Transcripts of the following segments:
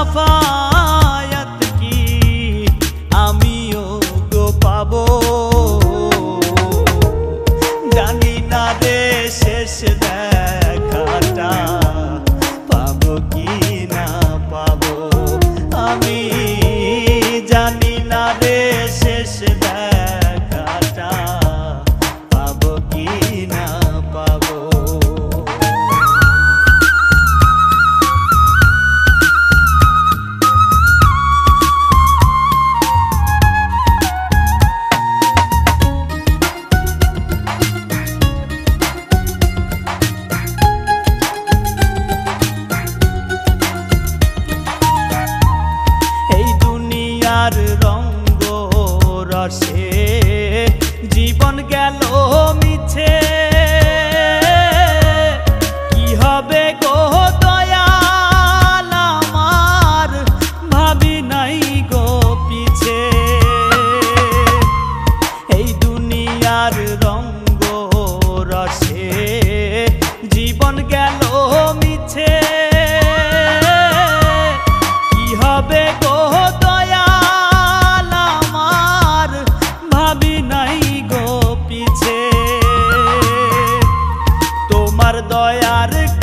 সাফায়াত কি আমিও গো পাবো, জানি না রে শেষ দেখাটা পাবো কি না পাবো, আমি জানি না রে শেষ দেখাটা পাবো কি না পাবো। আর রঙ্গ রসে জীবন গেল মিছে, কি হবে গো দয়াল আমার ভাবি নাই গো পিছে। এই দুনিয়ার রঙ্গ রসে জীবন গেল মিছে, কি হবে গো দয়ার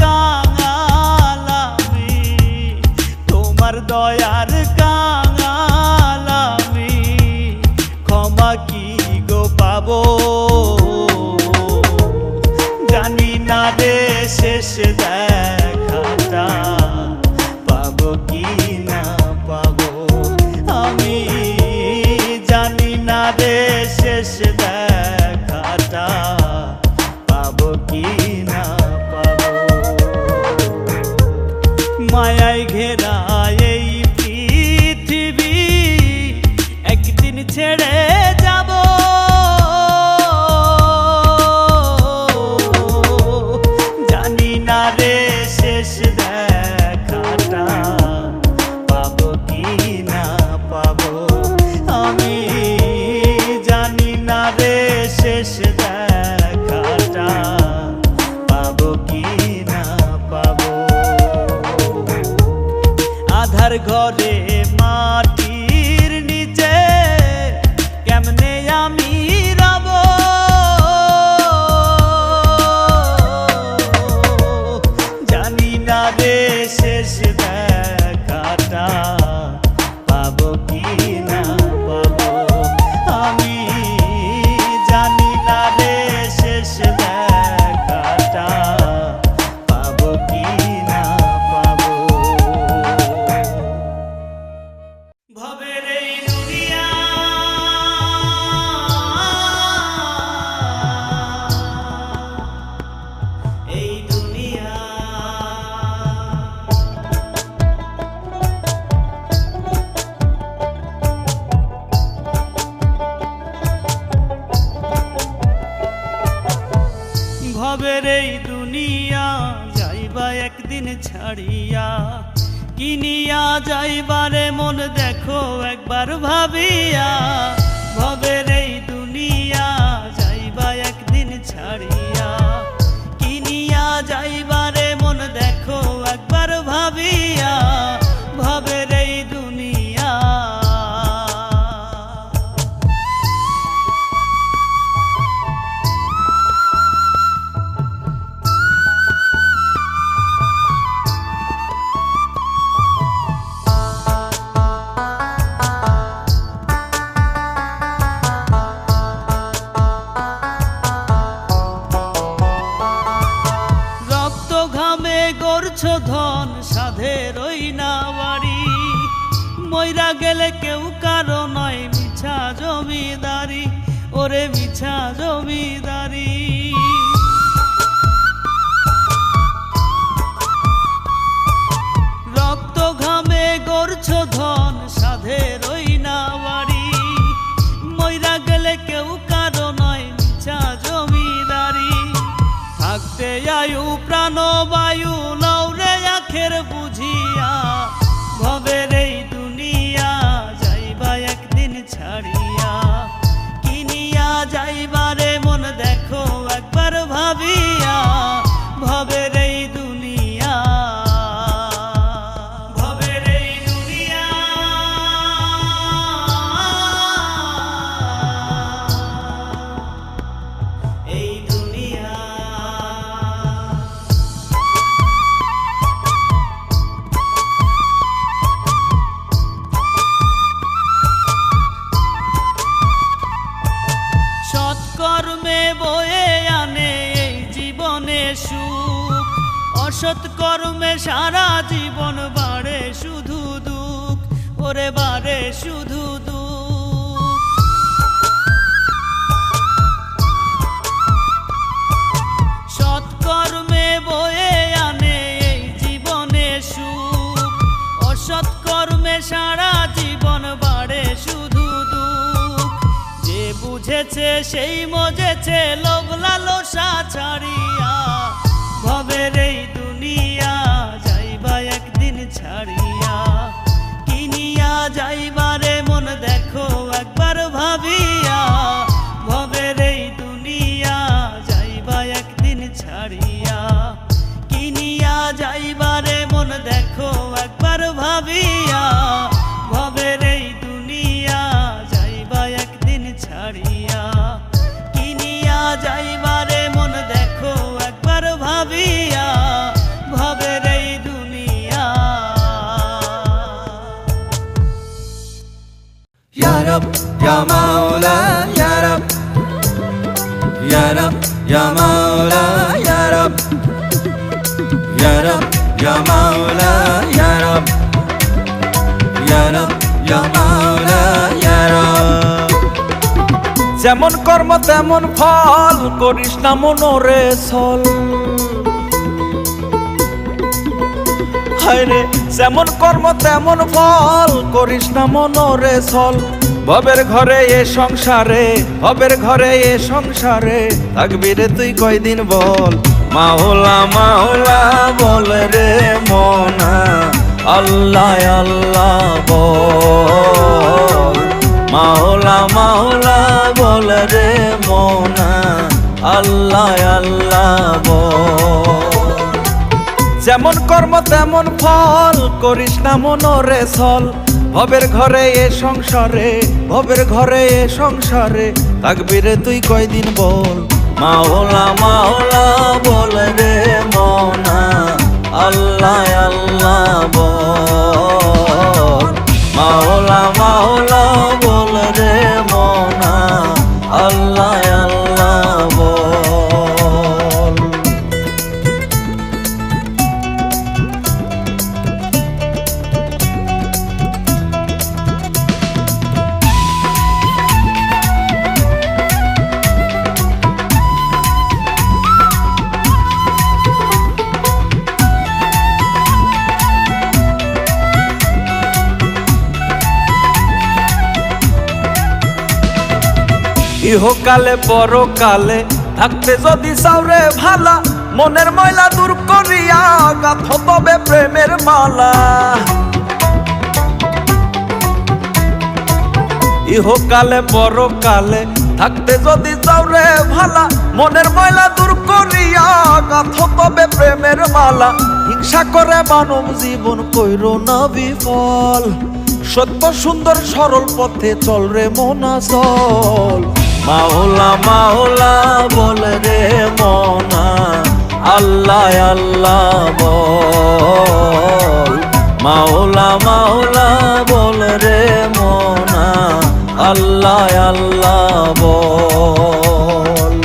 কাঙাল আমি, তোমার দয়ার কাঙাল আমি, ক্ষমা কি গো পাবো, জানি না রে শেষ দেখাটা পাবো কি না পাবো, আমি জানি না রে শেষ দেখাটা পাবো কি না পাবো। মায়ায় ঘেরা এই পৃথিবী একদিন ছেড়ে যাব, জানি না রে শেষ দেখাটা পাবো কি না পাবো, আমি জানি না রে শেষ দেখাটা পাবো কি না পাবো। আধার ঘরে মাটির নিচে কেমনে আমি রব, জানি না রে শেষ দেখাটা পাবো কি না পাবো, আমি জানি না রে শেষ দেখাটা পাবো কি না পাবো। ভবের এই দুনিয়া এই দুনিয়া ভবের এই দুনিয়া যাইবা একদিন ছাড়িয়া, কিনিয়া যাইবারে মন দেখো একবার ভাবিয়া, ভবের এই দুনিয়া যাইবা একদিন ছাড়িয়া, কিনিয়া যাইবারে মন দেখো একবার ভাবিয়া, ভবের এই দুনিয়া। গড়ছো ধন সাধের ওই না বাড়ি, মইরা গেলে কেউ কারো নয় মিছা জমিদারি, ওরে মিছা জমিদারি। রক্ত ঘামে গড়ছো ধন সাধের ওই না বাড়ি, মইরা গেলে কেউ কারো নয় মিছা জমিদারি। থাকতে আয়ু প্রাণ বায়ু লৌরে আখের বুঝিয়া, ভবের এই দুনিয়া যাইবা একদিন ছাড়িয়া, কিনিয়া যাইবারে মন দেখো একবার ভাবিয়া, ভবের এই দুনিয়া। ভবের এই দুনিয়া অসৎ কর্মে সারা জীবন বাড়ে শুধু দুঃখ, ওরে বাড়ে শুধু দুঃখ। সৎকর্মে বয়ে আনে এই জীবনে সুখ, অসৎ কর্মে সারা জীবন বাড়ে শুধু দুঃখ। যে বুঝেছে সেই মজেছে লোভ লালসা ছাড়িয়া, ভবের এই দুনিয়া যাইবা একদিন ছাড়িয়া। কিনিয়া যাইবারে মন দেখো একবার ভাবিয়া, ভবের এই দুনিয়া যাইবা একদিন ছাড়িয়া। কিনিয়া যাইবারে মন দেখো একবার ভাবিয়া, ভবের এই দুনিয়া যাইবা একদিন ছাড়িয়া। কিনিয়া যাইবারে মন দেখো একবার ভাবিয়া, ভবের এই দুনিয়া। Ya Rab, Ya Maula, Ya Rab, Ya Rab, Ya Maula, Ya Rab, Ya Rab, Ya Maula, Ya Rab, Ya Rab, Ya Maula, Ya Rab। যেমন কর্ম তেমন ফল, করিস না মনোরে ছল। হায়রে যেমন কর্ম তেমন ফল, করিস না মনোরে ছল। ভবের ঘরে এ সংসারে, ভবের ঘরে এ সংসারে, থাকবি রে তুই কয়দিন বল। মাওলা মাওলা বল রে মনা, আল্লাহ আল্লাহ বল। মাওলা মাওলা বল রে মনা, আল্লাহ আল্লাহ বল। যেমন কর্ম তেমন ফল, করিস না মনোরে ছল। ভবের ঘরে এ সংসারে, ভবের ঘরে এ সংসারে, থাকবি রে তুই কয়দিন বল। মাওলা মাওলা বল রে মনা, আল্লাহ আল্লাহ বল। মাওলা মাওলা বল রে মনা, আল্লাহ আল্লাহ বল। ইহকালে পরকালে থাকতে যদি চাওরে ভালা, মনের ময়লা দূর করিয়া গাঁথো তবে প্রেমের মালা। ইহকালে পরকালে থাকতে যদি চাওরে ভালা, মনের ময়লা দূর করিয়া গাঁথো তবে প্রেমের মালা। হিংসা করে মানব জীবন কইরো না বিফল, সত্য সুন্দর সরল পথে চল রে মনা চল। মাওলা মাওলা বল রে মনা, আল্লাহ আল্লাহ বল। মাওলা মাওলা বল রে মনা, আল্লাহ আল্লাহ বল।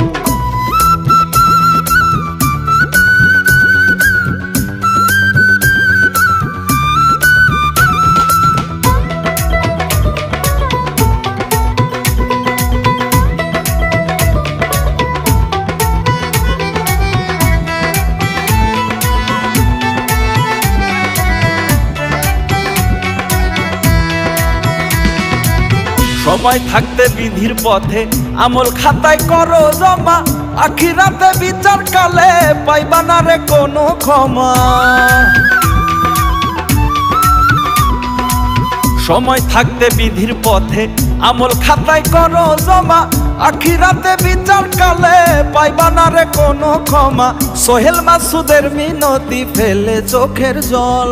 সময় থাকতে বিধির পথে আমল খাতায় করো জমা, আখিরাতে বিচার কালে পাইবা না রে কোনো ক্ষমা। সময় থাকতে বিধির পথে আমল খাতায় করো জমা, আখিরাতে বিচার কালে পাইবা না রে কোনো ক্ষমা। সোহেল মাসুদের মিনতি ফেলে চোখের জল,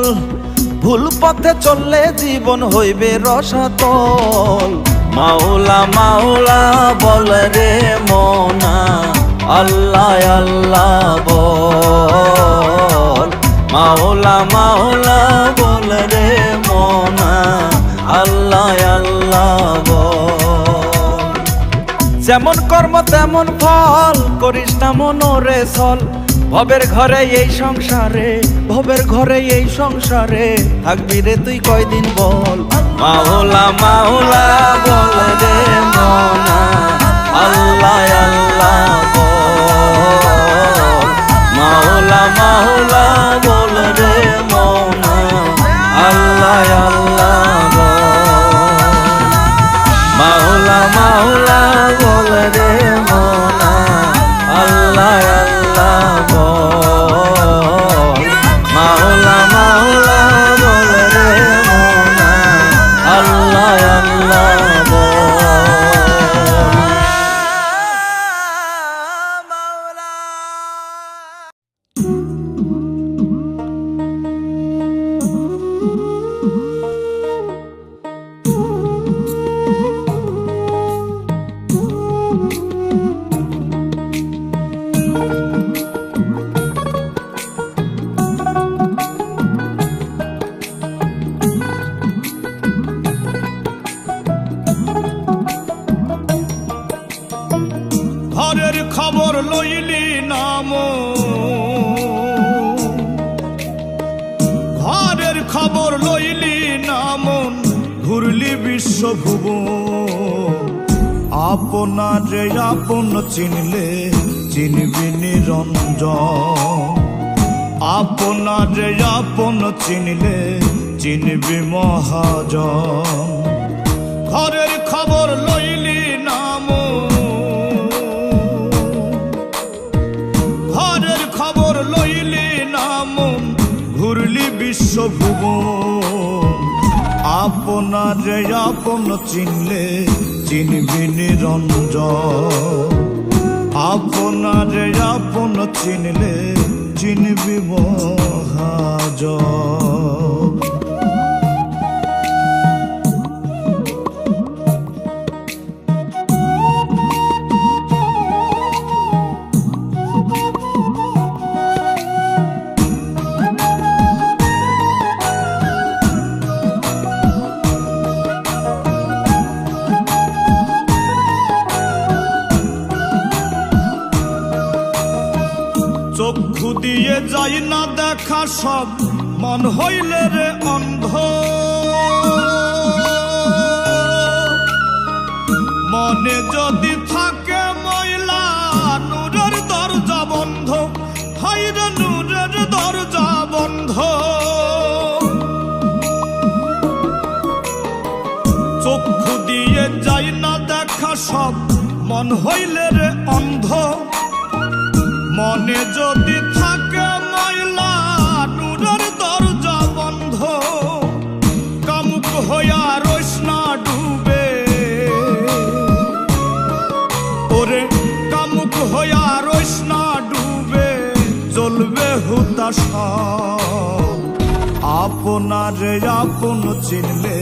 ভুল পথে চললে জীবন হইবে রসাতল। মাওলা মাওলা বল রে মনা, আল্লাহ আল্লাহ বল। মাওলা মাওলা বল রে মনা, আল্লাহ আল্লাহ বল। যেমন কর্ম তেমন ফল, করিস না মনোরে ছল। ভবের ঘরে এই সংসারে, ভবের ঘরে এই সংসারে থাকবি রে তুই কয়দিন বল। মাওলা মাওলা বল রে মনা, আল্লাহ আল্লাহ বল। মাওলা মাওলা বল রে মনা, আল্লাহ আল্লাহ বল। মাওলা মাওলা বল রে মনা, আল্লাহ আল্লাহ বল। মাওলা মাওলা বল রে মনা, আল্লাহ আল্লাহ বল। ঘরের খবর লইলি নাম, ঘরের খবর লইলি নামন, ঘুরলি বিশ্বভুবন। আপনারে আপন চিনলে চিনবি নিরঞ্জন, আপনারে আপন চিনলে চিনবি মহাজন। ঘরের খবর লইলি নাম, ঘরের খবর লইলি নাম, ঘুরলি বিশ্বভুবন। আপনারে আপন চিনলে চিনবি নিরঞ্জন, আপনারে আপন চিনলে চিনবি মহাজন। চক্ষু দিয়ে যাই না দেখা সব, মন হইলে রে অন্ধ। মনে যদি থাকে ময়লা, নূরের দরজা বন্ধ, হাইরে নূরের দরজা বন্ধ। চক্ষু দিয়ে যাই না দেখা সব, মন হইলে রে অন্ধ। মনে যদি থাকে ময়লা, নূরের দরজা বন্ধ। কামুক হইয়া রইস না ডুবে, ওরে কামুক হইয়া রইস না ডুবে, জ্বলবে হুতাশ। আপনারে আপন চিনলে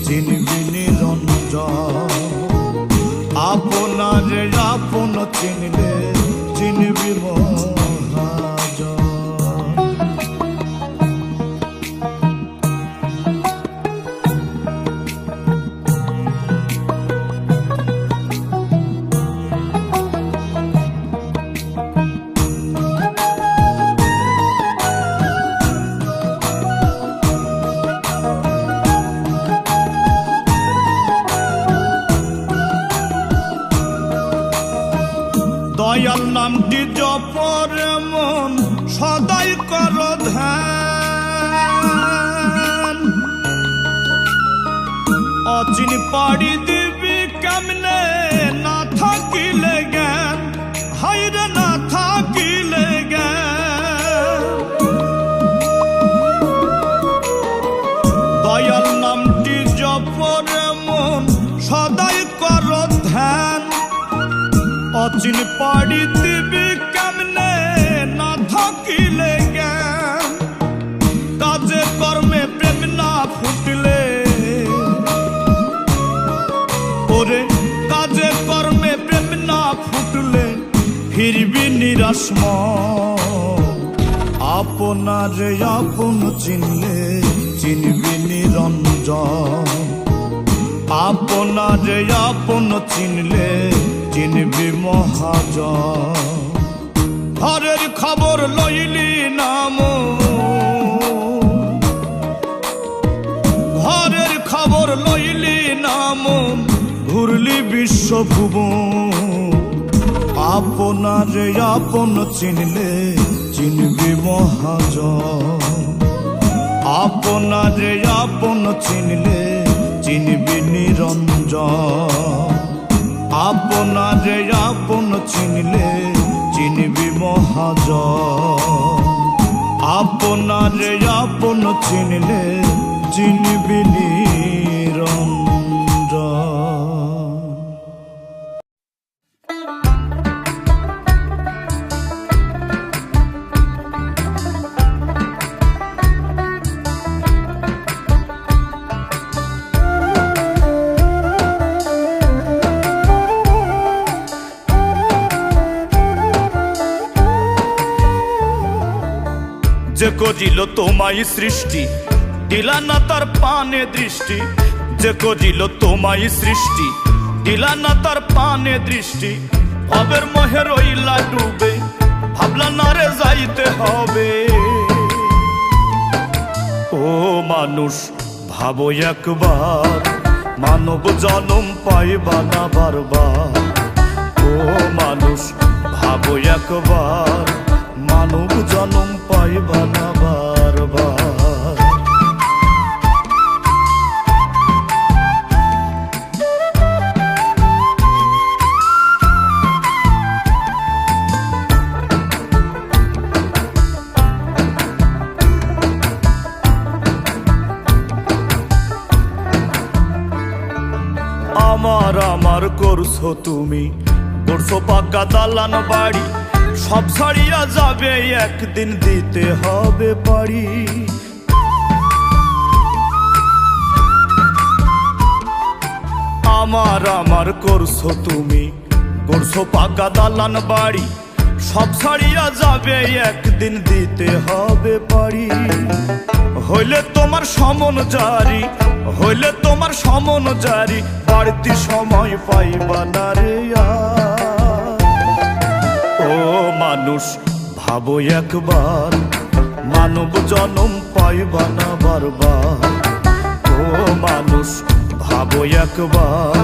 চিনবি নিরঞ্জন, আপনারে আপন চিনলে চিনবি মহাজন। দয়াল নামটি জপরে মন, সদাই কর ধ্যান। অচিন পাড়ি দিবি কেমনে, না থাকিলে জ্ঞান, হাইরে না থাকিলে জ্ঞান। দয়াল নামটি জপরে মন, সদাই কর ধ্যান। অচিন পাড়ি দিবি কেমনে, না থাকিলে জ্ঞান। কাজে কর্মে প্রেম না ফুটলে, ওরে কাজে কর্মে প্রেম না ফুটলে, ফিরবি নিরাশ মন। আপনারে আপন চিনলে চিনবি নিরঞ্জন, আপনারে আপন চিনলে চিনবি মহাজন। ঘরের খবর লইলি নাম, ঘরের খবর লইলি নাম, ঘুরলি বিশ্বভুবন। আপনারে আপন চিনলে চিনবি মহাজন, আপনারে আপন চিনলে চিনবি নিরঞ্জন, আপনারে আপন চিনলে চিনবি মহাজন, আপনারে আপন চিনলে চিনবি নিরঞ্জন। যে করিল তোমায় সৃষ্টি দিলা না তার পানে দৃষ্টি, যে করিল তোমায় সৃষ্টি দিলা না তার পানে দৃষ্টি। ভবের মোহে রইলা ডুবে, ভাবলা না রে যাইতে হবে। ও মানুষ ভাবো একবার, মানব জনম পাইবা না বারবার। ও মানুষ ভাবো একবার, মানব জনম পাইবা না বারবার। আমার আমার করছো তুমি, করছো পাকা দালান বাড়ি, সব ছাড়িয়া যাবে একদিন দিতে হবে পারি। আমার আমার করছো তুমি, করছো পাকা দালান বাড়ি, সব ছাড়িয়া যাবে একদিন দিতে হবে পারি। হইলে তোমার সমন জারি, হইলে তোমার সমন জারি, বাড়তি সময় পাইবা না রে আর। ও মানুষ ভাবো একবার, মানব জনম পাইবা না বারবার। ও মানুষ ভাবো একবার,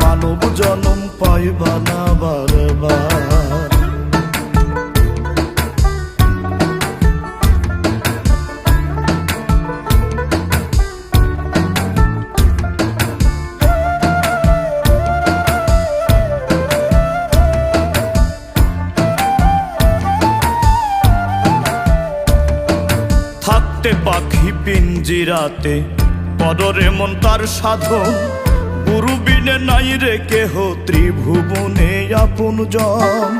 মানব জনম পাইবা না বারবার। থাকতে পাখি পিঞ্জিরাতে, পদরে মন তার সাধন, গুরু বিনে নাই রে কেহ ত্রিভুবনে আপন জন।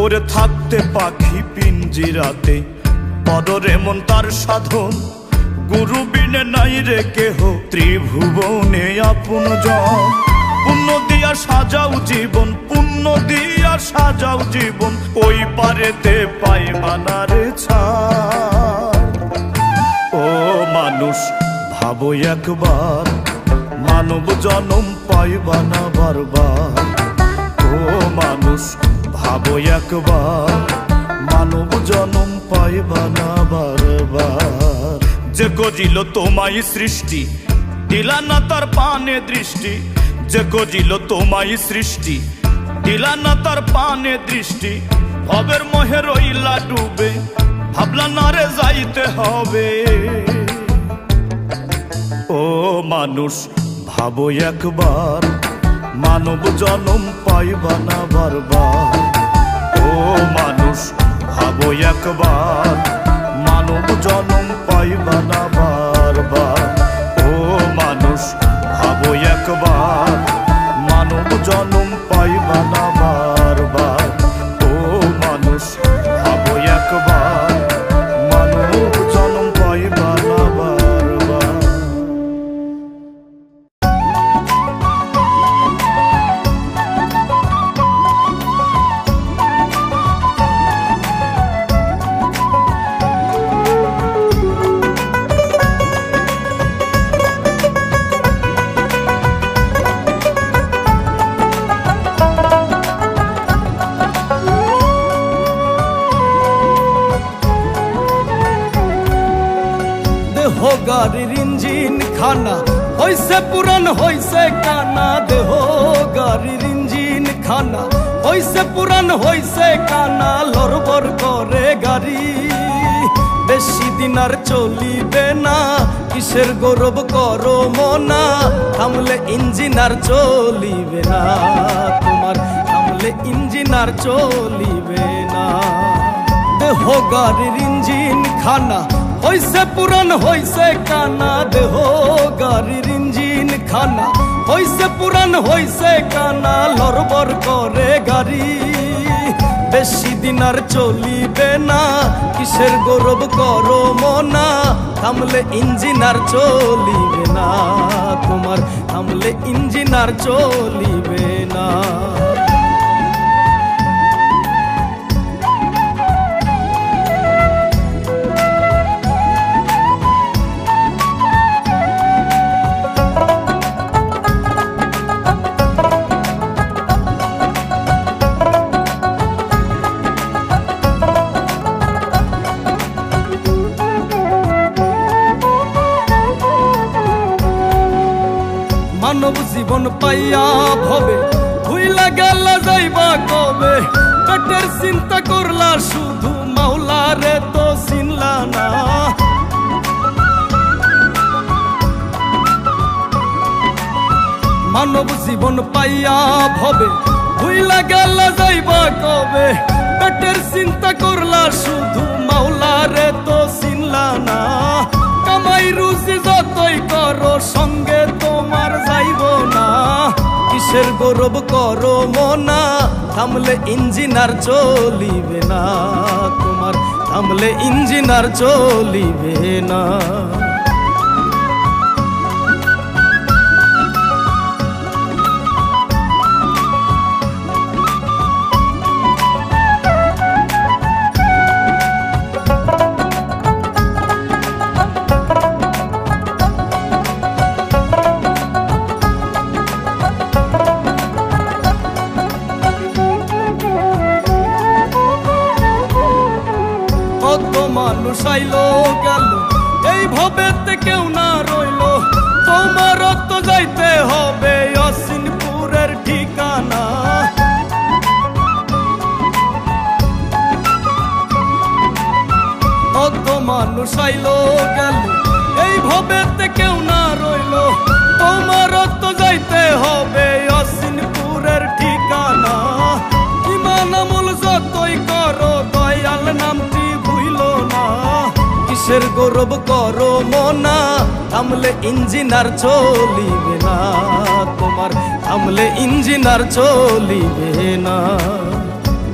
ওরে থাকতে পাখি পিঞ্জিরাতে, পদরে মন তার সাধন, গুরু বিনে নাই রে কেহ ত্রিভুবনে আপন জন। পুণ্য দিয়া সাজাও জীবন, পুণ্য দিয়া সাজাও জীবন, ওই পারেতে পাইবা না রে ছাড়। ও মানুষ ভাবো একবার, মানব জনম পাইবা না বারবার। ও মানুষ ভাবো একবার, মানব জনম পাইবা না বারবার। যে করিল তোমায় সৃষ্টি দিলা না তার পানে দৃষ্টি, যে করিল তোমায় সৃষ্টি দিলা না তার পানে দৃষ্টি। ভবের মোহে রইলা ডুবে, ভাবলা না রে যাইতে হবে। ও মানুষ ভাবো একবার, মানব জনম পাইবা না বারবার। ও মানুষ ভাবো একবার, মানব জনম পাইবা না বারবার। ও মানুষ ভাবো একবার, মানব জনম পাইবা না বারবার। ও মানুষ ভাবো একবার, মানব জনম পাইবা না বারবার। ইঞ্জিন খানা হইছে পুরান হইছে কানা, দেহ গাড়ির ইঞ্জিন খানা হইছে পুরান হইছে কানা, লড়বড় করে গাড়ি বেশি দিন আর চলিবে না, কিসের গৌরব করো মনা, থামলে ইঞ্জিন আর চলিবে না তোমার, থামলে ইঞ্জিন আর চলিবে না। দেহ গাড়ির ইঞ্জিন খানা হইছে পুরান হইছে কানা, দেহ গাড়ির ইঞ্জিন খানা হইছে পুরান হইছে কানা, লড়বড় করে গাড়ি বেশি দিন আর চলিবে না, কিসের গৌরব করো মনা, থামলে ইঞ্জিন আর চলিবে না তোমার, থামলে ইঞ্জিন আর চলিবে না। মানব জীবন পাইয়া ভবে ভুইলা গেল যাইবা কবে, পেটের চিন্তা করলা শুধু মাওলা রে তো চিনলা না। মানব জীবন পাইয়া ভবে ভুইলা গেল যাইবা কবে, পেটের চিন্তা করলা শুধু মাওলা রে তো চিনলা না। কামাই রুজি যতই করো সঙ্গে তোমার যাইব না, কিসের গৌরব করো মনা, থামলে ইঞ্জিন আর চলিবে না তোমার, থামলে ইঞ্জিন আর চলিবে না। কত মানুষ আইলো গেল এই ভবেতে কেউ না রইলো, তোমার তো যাইতে হবে অসিনপুরের ঠিকানা। কত মানুষ আইলো গেল এই ভবেতে কেউ না রইলো, তোমার তো যাইতে হবে অসিনপুরের ঠিকানা। ইমান আমল যতই করো দয়াল নামটি ভুইলো না, কিসের গৌরব করো মনা, থামলে ইঞ্জিন আর চলিবে না তোমার, থামলে ইঞ্জিন আর চলিবে না।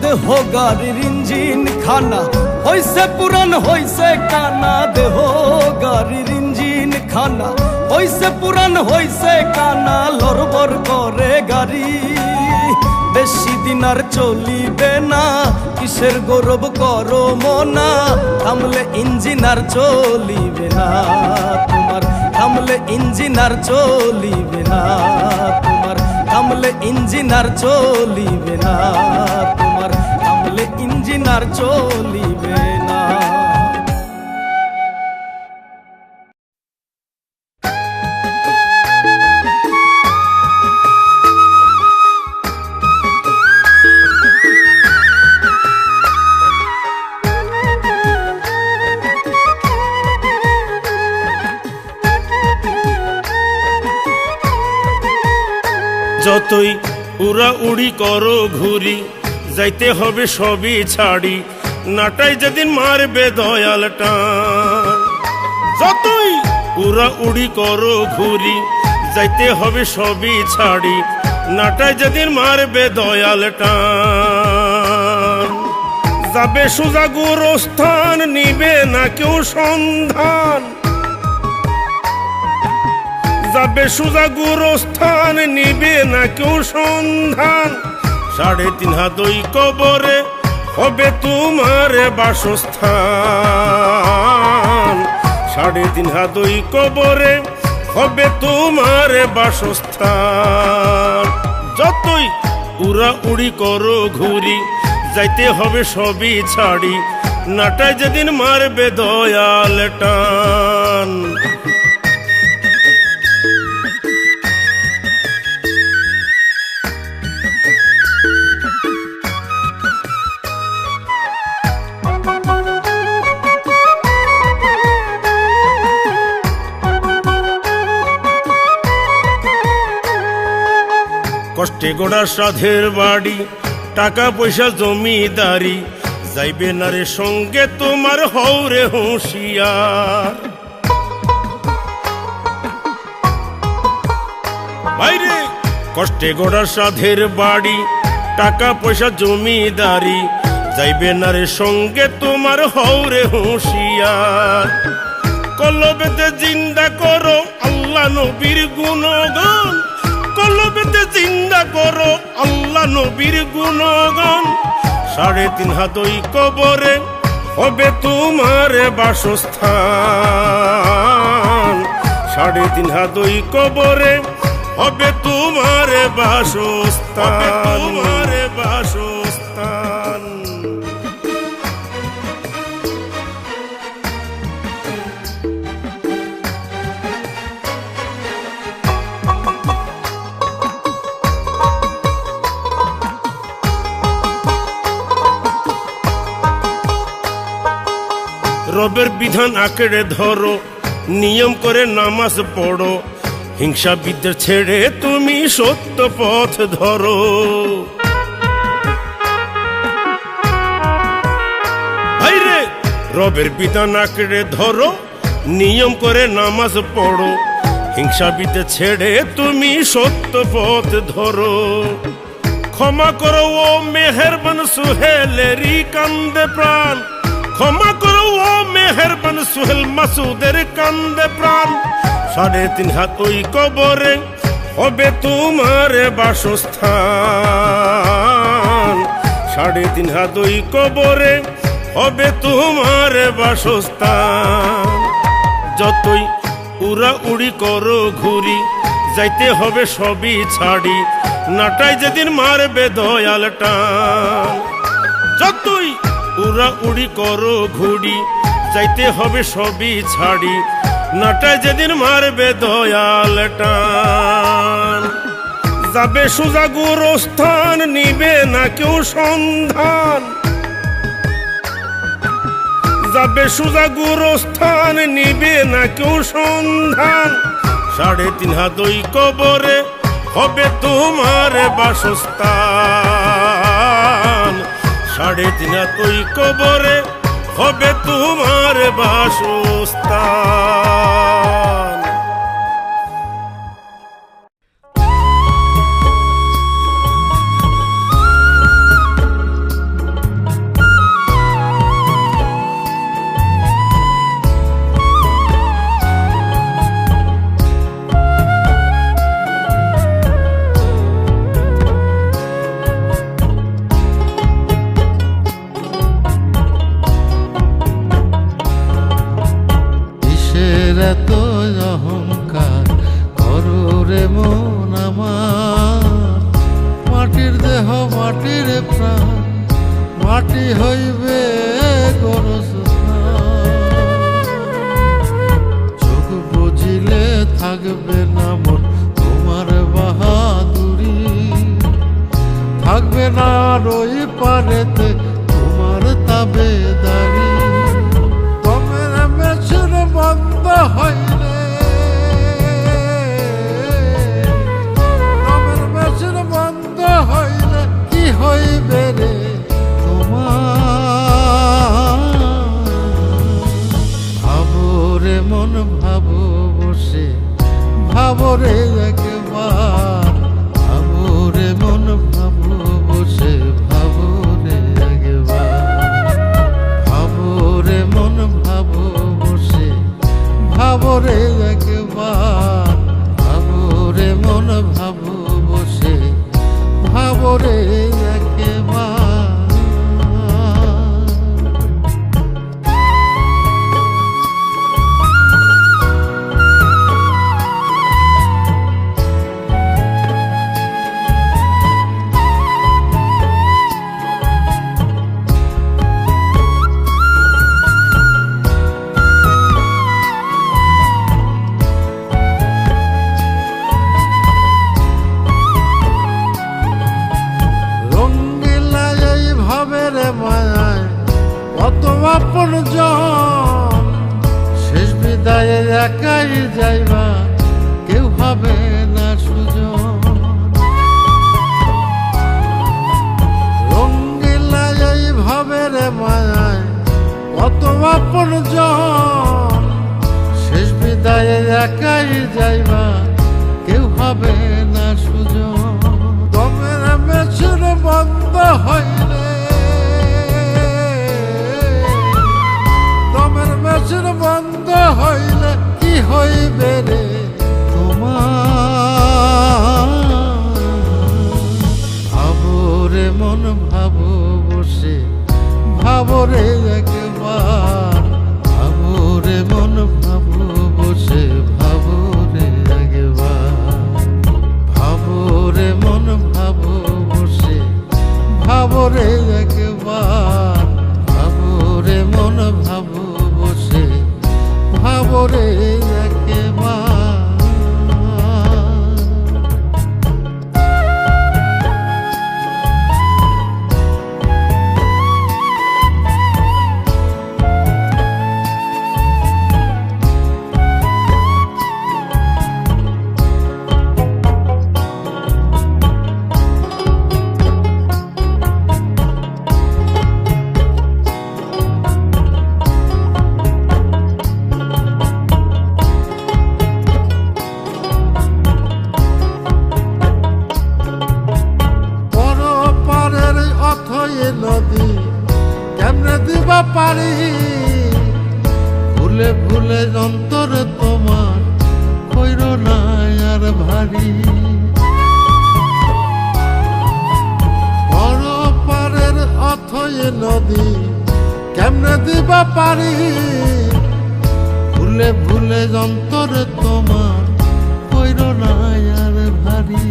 দেহ গাড়ির ইঞ্জিন খানা হইছে পুরান হইছে কানা, দেহ গাড়ির ইঞ্জিন খানা হইছে পুরান হইছে কানা, লড়বড় করে গাড়ি বেশি দিন আর চলিবে না, কিসের গৌরব করো মনা, থামলে ইঞ্জিন আর চলিবে না তোমার, থামলে ইঞ্জিন আর চলিবে না তোমার, থামলে ইঞ্জিন আর চলিবে না তোমার, থামলে ইঞ্জিন আর চলিবে না। যতই উড়া উড়ি করো ঘুরি, যাইতে হবে সবই ছাড়ি, নাটাই যেদিন মারবে দয়াল টান। যতই উড়া উড়ি করো ঘুরি, যাইতে হবে সবই ছাড়ি, নাটাই যেদিন মারবে দয়াল টান। যাবে সোজা গোরস্থান, নিবে না কেউ সন্ধান, যাবে সোজা গোরস্থান, নিবে না কেউ সন্ধান। 3.5 হাত ওই কবরে হবে তোমার বাসস্থান, 3.5 হাত ওই কবরে হবে তোমার বাসস্থান। যতই উড়া উড়ি করো ঘুরি, যাইতে হবে সবই ছাড়ি, নাটায় যেদিন মারবে দয়াল টান। কষ্টে গোড়া সাধের বাড়ি, টাকা পয়সা জমিদারি, যাইবে না রে সঙ্গে তোমার হৌরে হুঁশিয়ার। বাইরে কষ্টে গোড়া সাধের বাড়ি, টাকা পয়সা জমিদারি, যাইবে না রে সঙ্গে তোমার হৌরে হুঁশিয়ার। কলবেতে জিন্দা করো আল্লাহ নবীর গুণগান, কলবেতে জিন্দা করো আল্লাহ নবীর গুণগান। 3.5 হাত ওই কবরে হবে তোমার বাসস্থান, 3.5 হাত ওই কবরে হবে তোমার বাসস্থান, তোমার বাসস্থান। রবের বিধান আঁকড়ে ধরো, নিয়ম করে নামাজ পড়ো, হিংসা বিদ্বেষ ছেড়ে তুমি সত্য পথ ধরো। ভাইরে রবের বিধান আঁকড়ে ধরো, নিয়ম করে নামাজ পড়ো, হিংসা বিদ্বেষ ছেড়ে তুমি সত্য পথ ধরো। ক্ষমা করো ও মেহেরবান সুহেলেরই কান্দে প্রাণ, ক্ষমা করো ও মেহেরবান সুহেল মাসুদের কান্দে প্রাণ। 3.5 হাত ওই কবরে হবে তোমার বাসস্থান, 3.5 হাত ওই কবরে হবে তোমার বাসস্থান। যতই উড়া উড়ি করো ঘুরি, যাইতে হবে সবই ছাড়ি, নাটাই যেদিন মারবে দয়াল টান। যতই উড়া উড়ি করো ঘুরি, যাইতে হবে সবই ছাড়ি, নাটায় যেদিন মারবে দয়াল টান। যাবে সোজা গুরুস্থান, নিবে না কেউ সন্ধান, যাবে সোজা গুরুস্থান, নিবে না কেউ সন্ধান। 3.5 হাত ওই কবরে হবে তোমার বাসস্থান, 3.5 হাত ওই কবরে হবে তোমার বাসস্থান। এত অহংকার করো রে মন আমার, মাটির দেহ মাটির প্রাণ, মাটি হইবে চোখ বুঝিলে থাকবে না মন তোমার বাহাদুরি, থাকবে না ওই পারেতে তোমার তাবেদারি। বন্ধ হইলে আমার মেশিন বন্ধ হইলে কি হইবে রে তোমার? ভাবো রে মন ভাবো বসে, ভাবো রে একবার, ভাবো রে মন ভাবো বসে, ভাবো রে একবার, ভাবো রে মন ভাবো বসে, ভাবো রে একবার, ভাবো রে মন ভাবো বসে, ভাবো রে একবার। আপন জন শেষ বিদায়ে একাই যাইবা, কেউ হবে না সুজন। জন, শেষ বিদায়ে একাই যাইবা, কেউ হবে না সুজন। দমের মেশিন বন্ধ হইলে, দমের মেশিন বন্ধ হইলে কি হইবে রে তোমার? ভাবরে মন ভাবো বসে, ভাবরে একবার, ভাবরে মন ভাবো বসে, ভাবরে একবার, ভাবরে মন ভাবো বসে, ভাবরে একবার, ভাবরে মন ভাবো বসে, ভাবরে একবার। নদী কেমনে দিবা পারি, ভুলে ভুলে অন্তর তোমার কইর না আর ভারী। বড় পারের অথই নদী কেমনে দিবা পারি, ভুলে ভুলে অন্তর তোমার কইর না আর ভারী।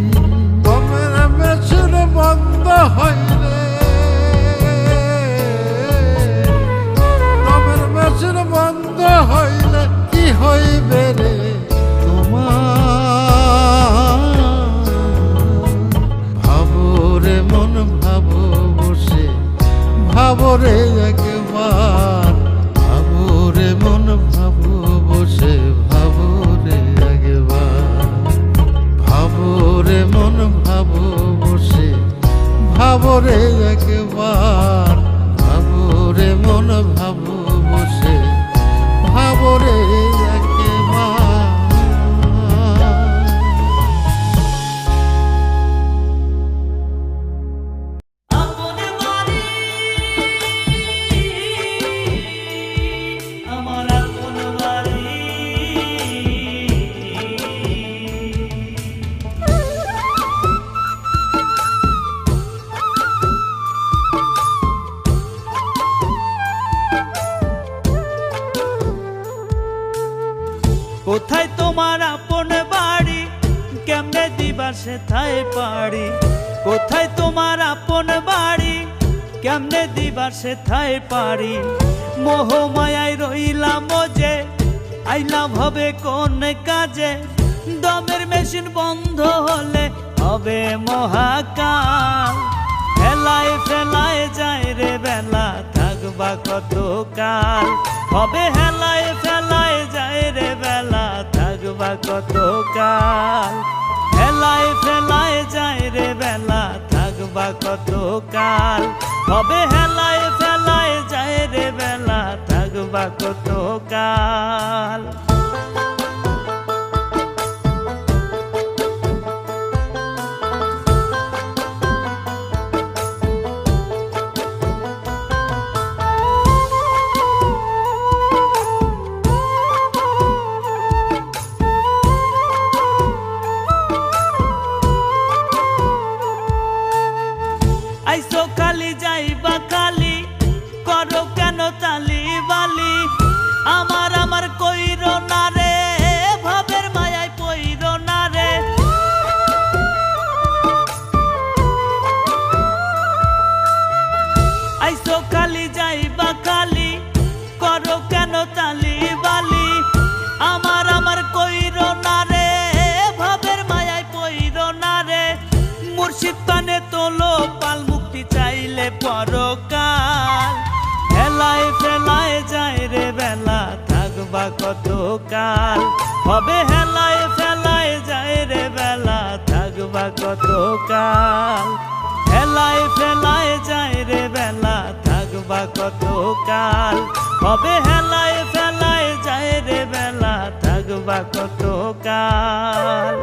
দমের মেশিন বন্ধ হইলে, বন্ধ হইলে কি হইবে রে তোমার? ভাবরে মন ভাবো বসে, ভাবরে একবার, ভাবরে মন ভাবো বসে, ভাবরে একবার, ভাবরে মন ভাবো বসে, ভাবরে একবার, ভাবরে মন ভাবো বসে, ভাবরে একবার। আপন বাড়ি আমার আপন বাড়ি, কোথায় তোমার আপন বাড়ি, কেমনে দিবা সেথায় পারি। কোথায় তোমার আপন বাড়ি, কেমনে দিবা সেথায় পারি। মোহমায়ায় রইলাম যে, আইলাম হবে কোন কাজে। দমের মেশিন বন্ধ হলে হবে মহাকাল। ফেলায় ফেলায় যায় রে বেলা, থাকবা কত কাল। হবে হেলায় ফেলায় যায় রে বেলা, থাকবা কত কাল। হেলায় ফেলায় যায় রে বেলা, থাকবা কত কাল। হবে হেলায় ফেলায় যায় রে বেলা, থাকবা কত কাল। আইসো খালি যাইবা খালি, করো কেন তালি বালি। আমার আমার কইর না রে, ভাবের মায়ায় পইর না রে। আইসো খালি যাইবা খালি, করো কেন তালি বালি। আমার আমার কইর না রে, ভাবের মায়ায় পইর না রে। মুর্শিদ পানে তোলো পাল, মুক্তি চাইলে পরকাল। হেলায় ফেলায় যায় রে বেলা, থাকবা কত কাল। হবে হেলায় ফেলায় যায় রে বেলা, থাকবা কত কাল। হেলায় ফেলায় যায় রে বেলা, থাকবা থাকবা কত কাল, হবে হেলায় ফেলায় যায় রে বেলা, থাকবা কত কাল।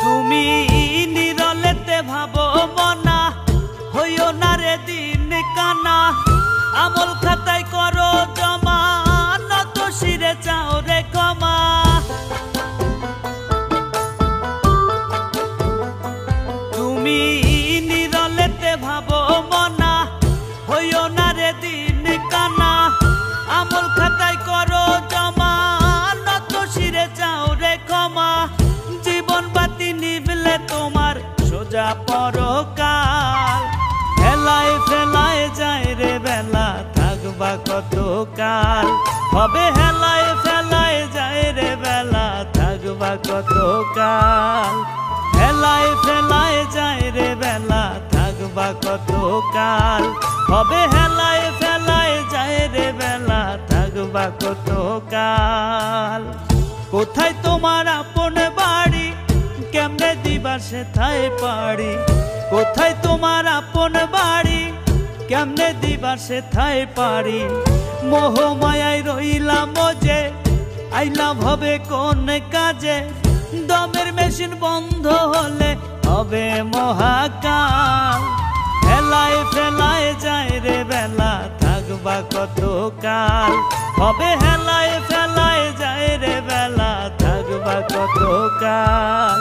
তুমি নিরলেতে ভাবো মনা, হইও না রে দিন কানা, আমল খাতায় করো জমা, নত শিরে চাও রে ক্ষমা। তুমি নিরলেতে ভাবো মনা, হইও না রে দিন কানা, আমল খাতায় করো জমা, নত শিরে চাও রে ক্ষমা। জীবন বাতি নিবলে তোমার সোজা পরকাল, হেলায় ফেলায় যায় রে বেলা, থাকবা কত কাল, হবে হেলায় ফেলায় যায় রে বেলা, থাকবা কত কাল। হেলায় ফেলায় যায় রে বেলা, থাকবা কত কাল, হবে হেলায় ফেলায় যায় রে বেলা, থাকবা কত কাল। কোথায় তোমার আপন বাড়ি, কেমনে দিবা সেথায় পারি, কোথায় তোমার আপন বাড়ি, কেমনে দিবা সেথায় পারি। মোহ মায়ায় রইলাম যে, আইলাম হবে কোন কাজে, দমের মেশিন বন্ধ হলে হবে মহাকাল। হেলায় ফেলায় যায় রে বেলা, থাকবা কত কাল, হবে হেলায় ফেলায় যায় রে বেলা, থাকবা কত কাল।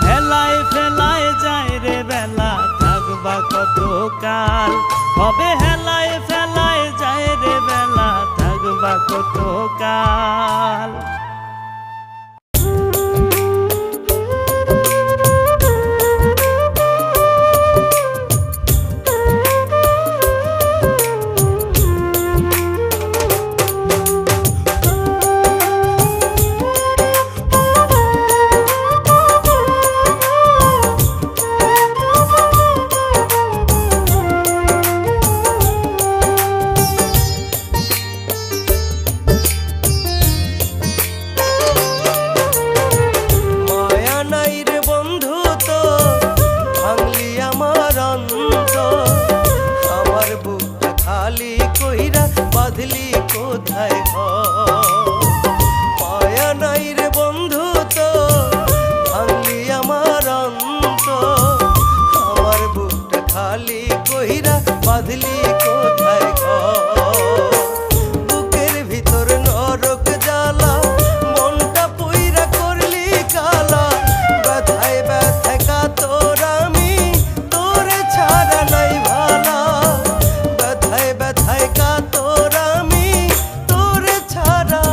হেলায় ফেলায় যায় রে বেলা, থাকবা কত কাল, হবে হেলায় ফেলায় যায় রে বেলা, থাকবা কত কাল। বাঁধলি কোথায় ঘর, মায়া নাই রে বন্ধু তো ভাঙলি আমার অন্তর, আমার বুকটা খালি কইরা বাঁধলি কোথায় ঘর। বুকের ভিতর নরক জ্বালা, মনটা পুইরা করলি কালা, ব্যথায় ব্যথায় কাতর আমি, তোরে ছাড়া নাই ভালা, ব্যথায় ব্যথায় কাতর আমি, তোরে ছাড়া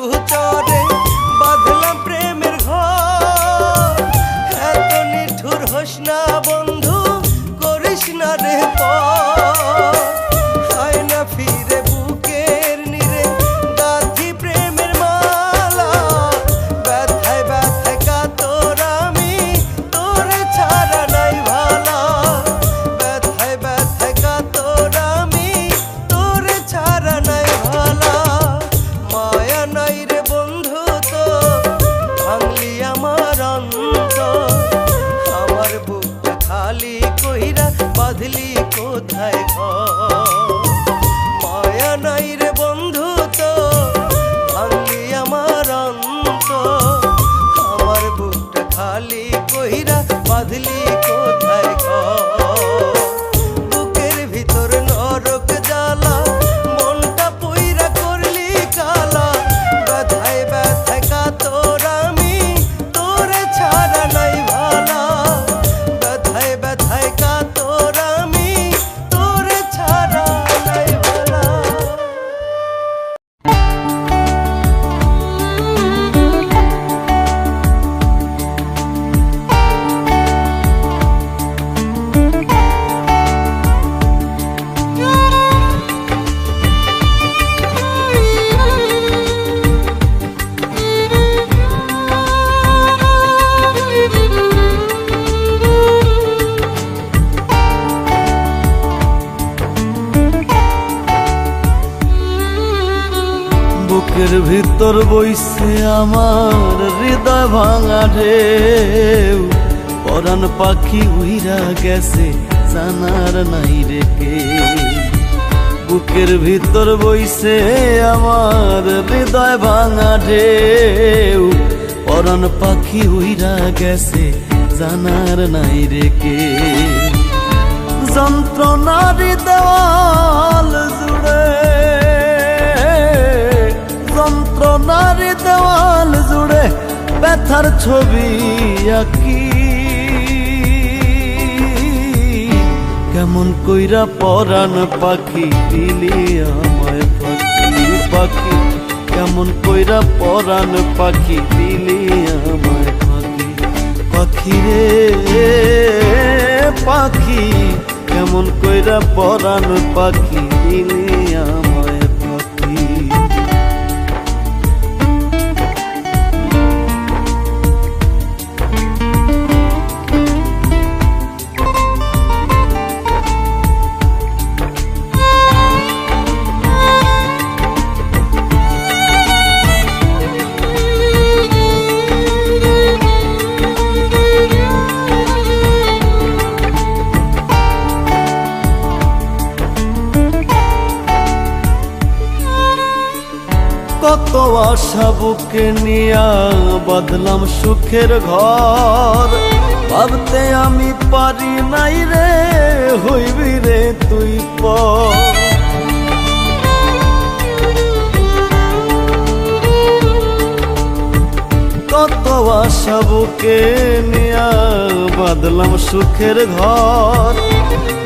বন্ধু চরে বাঁধলাম প্রেমের ঘর। এত নিঠুর হোস না বন্ধু, করিস না রে পর। হয় না ফিরে বুকের নিরে গাঁথি প্রেমের মালা। ব্যথায় ব্যথায় কাতর আমি, তোরে ছাড়া নাই ভালা। ব্যথায় ব্যথায় কাতর আমি, তোরে ছাড়া নাই ভালা। মায়া নাই রে বন্ধু তো, ভাঙলি আমার অন্তর। আমার বুকটা খালি কইরা বাঁধলি কোথায় ঘর। মায়া নাই রে বন্ধু তো, ভাঙলি আমার অন্তর। আমার বুকটা খালি কইরা বাঁধলি কোথায় ঘর। বুকের ভিতর নরক জ্বালা, মনটা পুইরা করলি কালা। ব্যথায় ব্যথায় কাতর আমি, তোরে ছাড়া নাই ভালা। ব্যথায় ব্যথায় কাতর আমি, তোরে ছাড়া নাই ভালা। বুকের ভিতর বইছে আমার হৃদয় ভাঙা ঢেউ। পরাণ পাখি উইরা গেছে জানার নাই রে কে। বুকের ভিতর বইছে আমার হৃদয় ভাঙা ঢেউ। পরাণ পাখি উইরা গেছে জানার নাই রে কে। যন্ত্রণার দেওয়াল জুড়ে, যন্ত্রণার দেওয়াল জুড়ে ব্যথার ছবি আঁকি। কেমন কইরা পরাণ পাখি দিলি আমায় পাখি পাখি। কেমন কইরা পরাণ পাখি দিলি আমায় পাখি পাখি রে পাখি। কেমন কইরা পরাণ পাখি দিলি আমায় পাখি। কত আশা বুকে নিয়া বাঁধলাম সুখের ঘর। ভাবতে আমি পারি নাই রে, হইবি রে তুই পর। কত আশা বুকে নিয়া বাঁধলাম সুখের ঘর।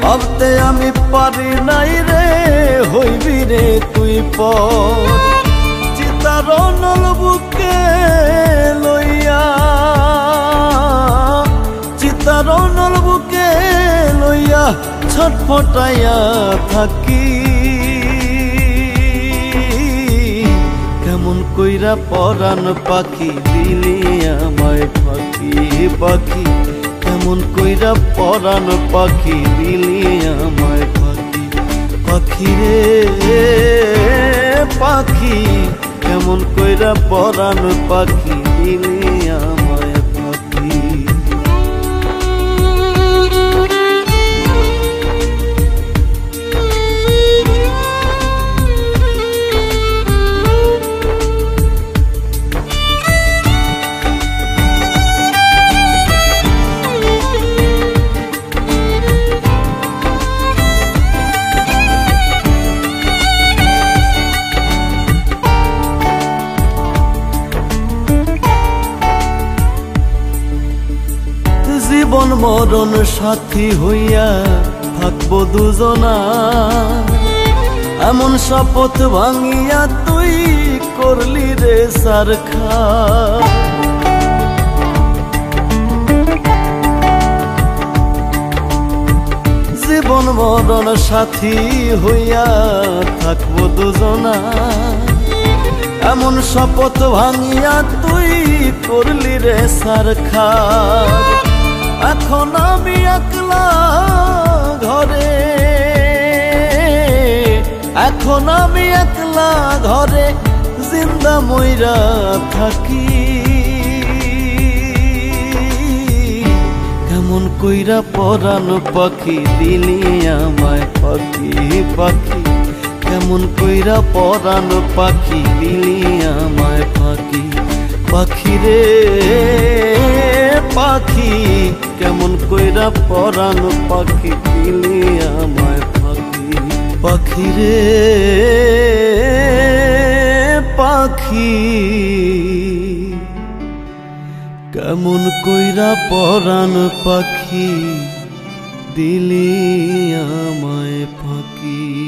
ভাবতে আমি পারি নাই রে, হইবি রে তুই পর। চিতারনল বুকে লইয়া, চিতারনল বুকে লইয়া ছটফটাইয়া থাকি। কেমন কইরা পরাণ পাখি দিলি আমায় পাখি পাখি। কেমন কইরা পরাণ পাখি দিলি আমায় পাখি পাখি রে পাখি। কেমন কইরা পরাণ পাখি দিলি আমায় পাখি। জীবন মরণ সাথী হইয়া থাকবো দুজনা। এমন শপথ ভাঙিয়া তুই করলি রে সারখা জীবন মরণ সাথী হইয়া থাকবো দুজনা এমন শপথ ভাঙিয়া তুই করলি রে সারখা এখন আমি একলা ঘরে এখন আমি একলা ঘরে জিন্দা মইরা থাকি কেমন কইরা পরাণ পাখি দিলি আমায় পাখি পাখি কেমন কইরা পরাণ পাখি দিলি আমায় পাখি পাখি রে পাখি কেমন কইরা পরাণ পাখি দিলি আমায় পাখি পাখি রে পাখি কেমন কইরা পরাণ পাখি দিলি আমায় পাখি।